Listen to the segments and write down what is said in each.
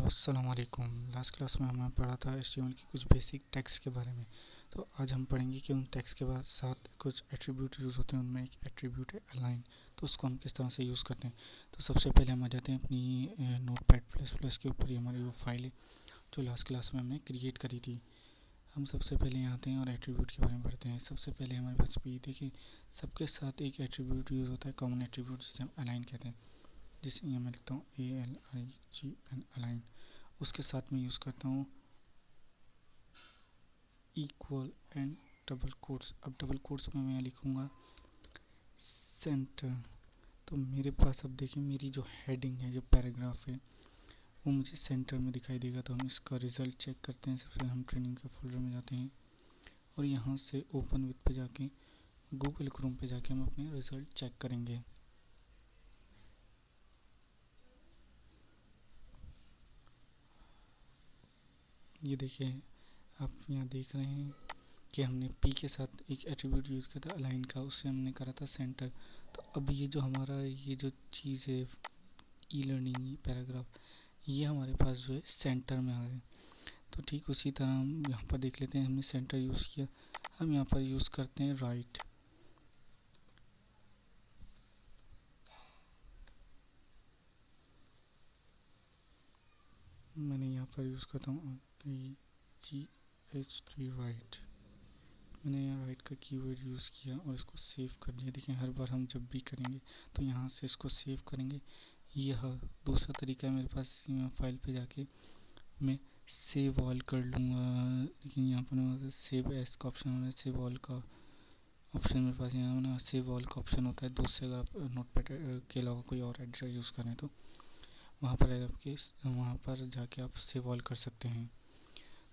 Hello अस्सलाम वालेकुम। Last class में हमने पढ़ा था HTML की कुछ बेसिक टैग्स के बारे में। तो आज हम पढ़ेंगे कि उन टैग्स के बाद साथ कुछ एट्रीब्यूट यूज़ होते हैं। उनमें एक एट्रीब्यूट है अलाइन, तो उसको हम किस तरह से यूज़ करते हैं। तो सबसे पहले हम आ जाते हैं अपनी नोटपैड++ के ऊपर। ही हमारी वो फाइल है जो लास्ट क्लास में हमने क्रिएट करी थी। हम सबसे पहले यहाँ आते हैं और एट्रीब्यूट के बारे में पढ़ते हैं। सबसे पहले हमारे पास भी देखिए सबके साथ एक एट्रीब्यूट यूज़ होता है, कॉमन एट्रीब्यूट जिसे हम अलाइन कहते हैं, जिसे मैं लिखता हूँ ALIGN अलाइन। उसके साथ में यूज़ करता हूँ इक्वल एंड डबल कोट्स। अब डबल कोट्स में मैं लिखूँगा सेंटर। तो मेरे पास अब देखिए मेरी जो हेडिंग है, जो पैराग्राफ है, वो मुझे सेंटर में दिखाई देगा। तो हम इसका रिज़ल्ट चेक करते हैं। सबसे पहले हम ट्रेनिंग के फोल्डर में जाते हैं और यहाँ से ओपन विथ पे जाके गूगल क्रोम पे जाके हम अपने रिज़ल्ट चेक करेंगे। ये देखिए आप यहाँ देख रहे हैं कि हमने पी के साथ एक एट्रीब्यूट यूज़ किया था अलाइन का, उससे हमने करा था सेंटर। तो अब ये जो हमारा ये जो चीज़ है ई लर्निंग पैराग्राफ, ये हमारे पास जो है सेंटर में आ गए। तो ठीक उसी तरह हम यहाँ पर देख लेते हैं, हमने सेंटर यूज़ किया। हम यहाँ पर यूज़ करते हैं राइट। मैंने यहाँ पर यूज़ करता हूँ GHT राइट। मैंने यहाँ राइट का कीवर्ड यूज़ किया और इसको सेव कर दिया। देखिए हर बार हम जब भी करेंगे तो यहाँ से इसको सेव करेंगे। यह दूसरा तरीका है मेरे पास, फाइल पे जाके मैं सेव ऑल कर लूँगा। लेकिन यहाँ पर मेरे पास सेव एस का ऑप्शन होना है, सेव ऑल का ऑप्शन मेरे पास यहाँ ना सेव ऑल का ऑप्शन होता है। दूसरे अगर आप नोटपैड के अलावा कोई और एडिटर यूज़ करें तो वहाँ पर आपके वहाँ पर जाके आप सेव ऑल कर सकते हैं।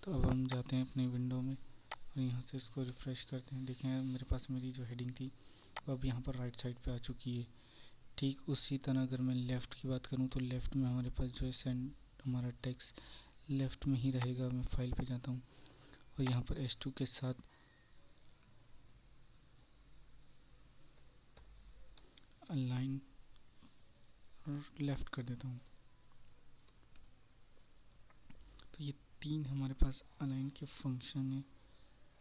तो अब हम जाते हैं अपनी विंडो में और यहाँ से इसको रिफ़्रेश करते हैं। देखें मेरे पास मेरी जो हेडिंग थी वो अब यहाँ पर राइट साइड पे आ चुकी है। ठीक उसी तरह अगर मैं लेफ़्ट की बात करूँ तो लेफ़्ट में हमारे पास जो है सेंड हमारा टेक्स्ट लेफ़्ट में ही रहेगा। मैं फाइल पे जाता हूँ और यहाँ पर H2 के साथ अलाइन लेफ़्ट कर देता हूँ। तो ये तीन हमारे पास अलाइन के फंक्शन है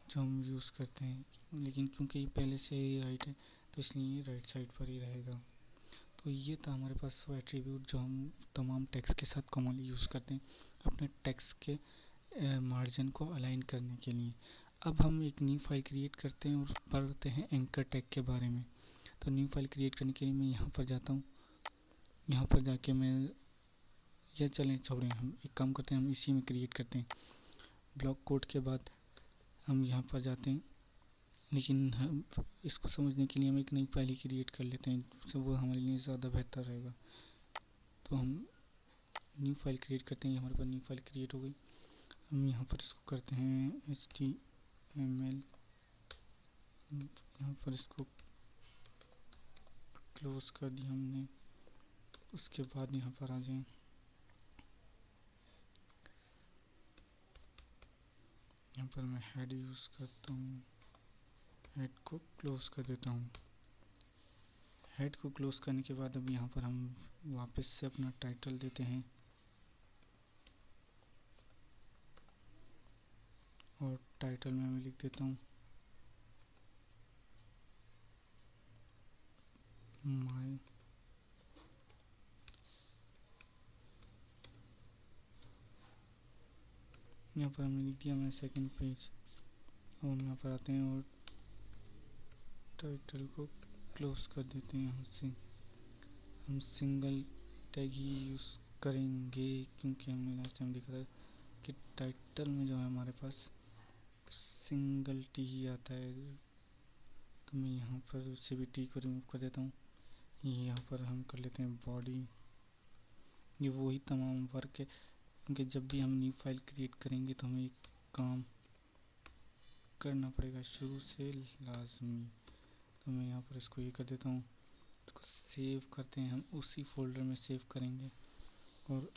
जो हम यूज़ करते हैं। लेकिन क्योंकि ये पहले से ही राइट है तो इसलिए ये राइट साइड पर ही रहेगा। तो ये था हमारे पास वो एट्रीब्यूट जो हम तमाम टेक्स्ट के साथ कॉमनली यूज़ करते हैं अपने टेक्स्ट के मार्जिन को अलाइन करने के लिए। अब हम एक न्यू फाइल क्रिएट करते हैं और पढ़ते हैं एंकर टैग के बारे में। तो न्यू फाइल क्रिएट करने के लिए मैं यहाँ पर जाता हूँ। यहाँ पर जाके मैं यह चलें छोड़ें, हम एक काम करते हैं, हम इसी में क्रिएट करते हैं। ब्लॉक कोड के बाद हम यहाँ पर जाते हैं, लेकिन हम इसको समझने के लिए हम एक नई फाइल ही क्रिएट कर लेते हैं, तो वो हमारे लिए ज़्यादा बेहतर रहेगा। तो हम न्यू फाइल क्रिएट करते हैं। हमारे पास न्यू फाइल क्रिएट हो गई। हम यहाँ पर इसको करते हैं HTML, यहाँ पर इसको क्लोज कर दिया हमने। उसके बाद यहाँ पर आ जाएं, यहाँ पर मैं हेड यूज़ करता हूँ, हेड को क्लोज कर देता हूँ। हेड को क्लोज करने के बाद अब यहाँ पर हम वापस से अपना टाइटल देते हैं और टाइटल में मैं लिख देता हूँ माय यहाँ पर हमने लिख दिया मैं सेकंड पेज। अब हम यहाँ पर आते हैं और टाइटल को क्लोज कर देते हैं। यहाँ से हम सिंगल टैग ही यूज़ करेंगे क्योंकि हमने लास्ट टाइम देखा था कि टाइटल में जो है हमारे पास सिंगल टी ही आता है। तो मैं यहाँ पर उसे भी टी को रिमूव कर देता हूँ। यहाँ पर हम कर लेते हैं बॉडी। ये वही तमाम वर्क है क्योंकि जब भी हम न्यू फाइल क्रिएट करेंगे तो हमें एक काम करना पड़ेगा शुरू से लाजमी। तो मैं यहाँ पर इसको ये कर देता हूँ, इसको सेव करते हैं। हम उसी फोल्डर में सेव करेंगे और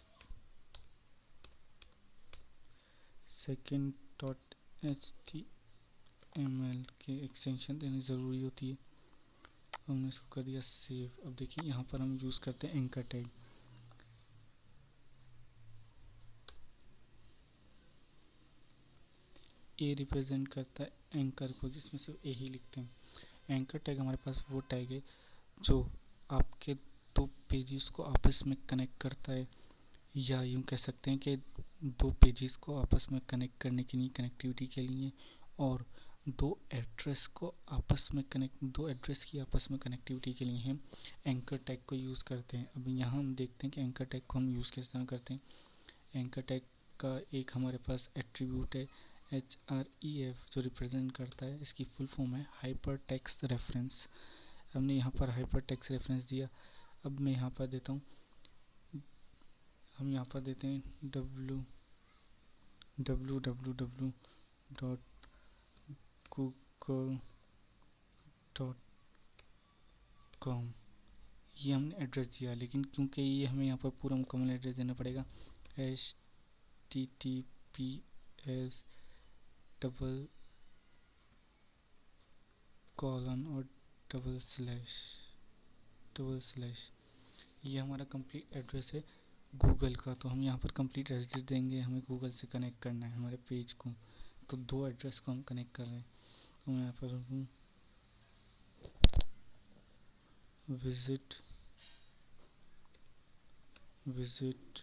second.html के एक्सटेंशन देनी ज़रूरी होती है। हमने इसको कर दिया सेव। अब देखिए यहाँ पर हम यूज़ करते हैं एंकर टैग। ए रिप्रेजेंट करता है एंकर को, जिसमें सिर्फ ए ही लिखते हैं। एंकर टैग हमारे पास वो टैग है जो आपके दो पेजेस को आपस में कनेक्ट करता है, या यूँ कह सकते हैं कि दो पेजेस को आपस में कनेक्ट करने के लिए, कनेक्टिविटी के लिए, और दो एड्रेस की आपस में कनेक्टिविटी के लिए हम एंकर टैग को यूज़ करते हैं। अब यहाँ हम देखते हैं कि एंकर टैग को हम यूज़ किस तरह करते हैं। एंकर टैग का एक हमारे पास एट्रीब्यूट है href, जो रिप्रेजेंट करता है, इसकी फुल फॉर्म है हाइपर टेक्स्ट रेफरेंस। हमने यहाँ पर हाइपर टेक्स्ट रेफरेंस दिया। अब मैं यहाँ पर देता हूँ, हम यहाँ पर देते हैं www.google.com। ये हमने एड्रेस दिया, लेकिन क्योंकि ये हमें यहाँ पर पूरा मुकम्मल एड्रेस देना पड़ेगा, https डबल कॉलन और डबल स्लैश, ये हमारा कंप्लीट एड्रेस है गूगल का। तो हम यहाँ पर कंप्लीट एड्रेस देंगे, हमें गूगल से कनेक्ट करना है हमारे पेज को, तो दो एड्रेस को हम कनेक्ट कर रहे हैं। तो मैं यहाँ पर विजिट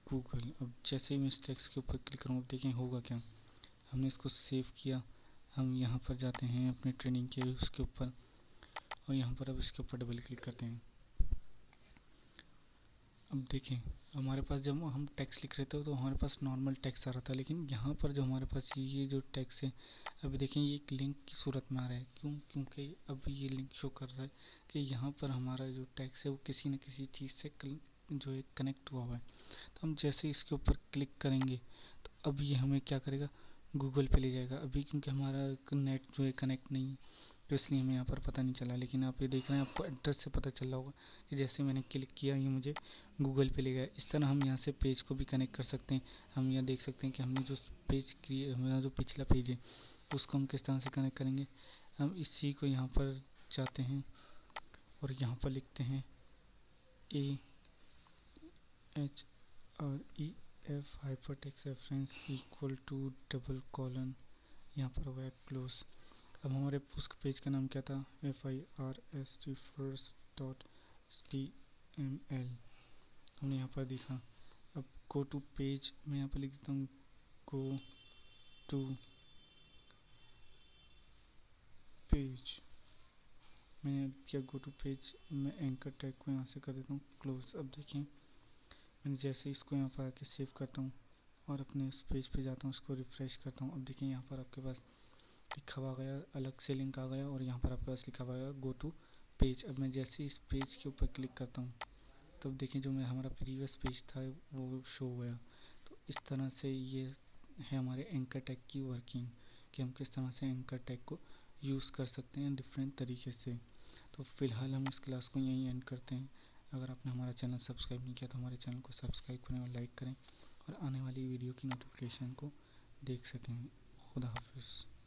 गूगल। अब जैसे ही मैं इस टेक्स्ट के ऊपर क्लिक करूँ, अब देखें होगा क्या। हमने इसको सेव किया, हम यहाँ पर जाते हैं अपने ट्रेनिंग के उसके ऊपर, और यहाँ पर अब इसके ऊपर डबल क्लिक करते हैं। अब देखें हमारे पास जब हम टेक्स्ट लिख रहे थे तो हमारे पास नॉर्मल टेक्स्ट आ रहा था, लेकिन यहाँ पर जो हमारे पास ये जो टेक्स्ट है, अभी देखें ये एक लिंक की सूरत में आ रहा है। क्योंकि अब ये लिंक शो कर रहा है कि यहाँ पर हमारा जो टेक्स्ट है वो किसी न किसी चीज़ से जो है कनेक्ट हुआ है। तो हम जैसे इसके ऊपर क्लिक करेंगे तो अब ये हमें क्या करेगा, गूगल पे ले जाएगा। अभी क्योंकि हमारा नेट जो है कनेक्ट नहीं, तो इसलिए हमें यहाँ पर पता नहीं चला। लेकिन आप ये देख रहे हैं, आपको एड्रेस से पता चल रहा होगा कि जैसे मैंने क्लिक किया ये मुझे गूगल पे ले गया। इस तरह हम यहाँ से पेज को भी कनेक्ट कर सकते हैं। हम यहाँ देख सकते हैं कि हमने जो पेज हमारा जो पिछला पेज है उसको हम किस तरह से कनेक्ट करेंगे। हम इसी को यहाँ पर जाते हैं और यहाँ पर लिखते हैं AHREF hypertext reference equal to double colon, यहाँ पर हो गया क्लोज। अब हमारे उस पेज का नाम क्या था, firstfirst.html, हमने यहाँ पर देखा। अब गो टू पेज, मैं यहाँ पर लिख देता हूँ गो टू पेज। मैंने किया गो टू पेज, मैं एंकर टैग को यहाँ से कर देता हूँ क्लोज। अब देखिए मैंने जैसे इसको यहाँ पर आके सेव करता हूँ और अपने उस पेज पे जाता हूँ, उसको रिफ़्रेश करता हूँ। अब देखिए यहाँ पर आपके पास लिखा हुआ गया, अलग से लिंक आ गया, और यहाँ पर आपके पास लिखा हुआ गया गो टू पेज। अब मैं जैसे इस पेज के ऊपर क्लिक करता हूँ तब देखिए जो मैं हमारा प्रीवियस पेज था वो शो हो गया। तो इस तरह से ये है हमारे एंकर टैग की वर्किंग, कि हम किस तरह से एंकर टैग को यूज़ कर सकते हैं डिफरेंट तरीके से। तो फ़िलहाल हम इस क्लास को यहीं एंड करते हैं। अगर आपने हमारा चैनल सब्सक्राइब नहीं किया तो हमारे चैनल को सब्सक्राइब करें और लाइक करें, और आने वाली वीडियो की नोटिफिकेशन को देख सकें। खुदा हाफिज़।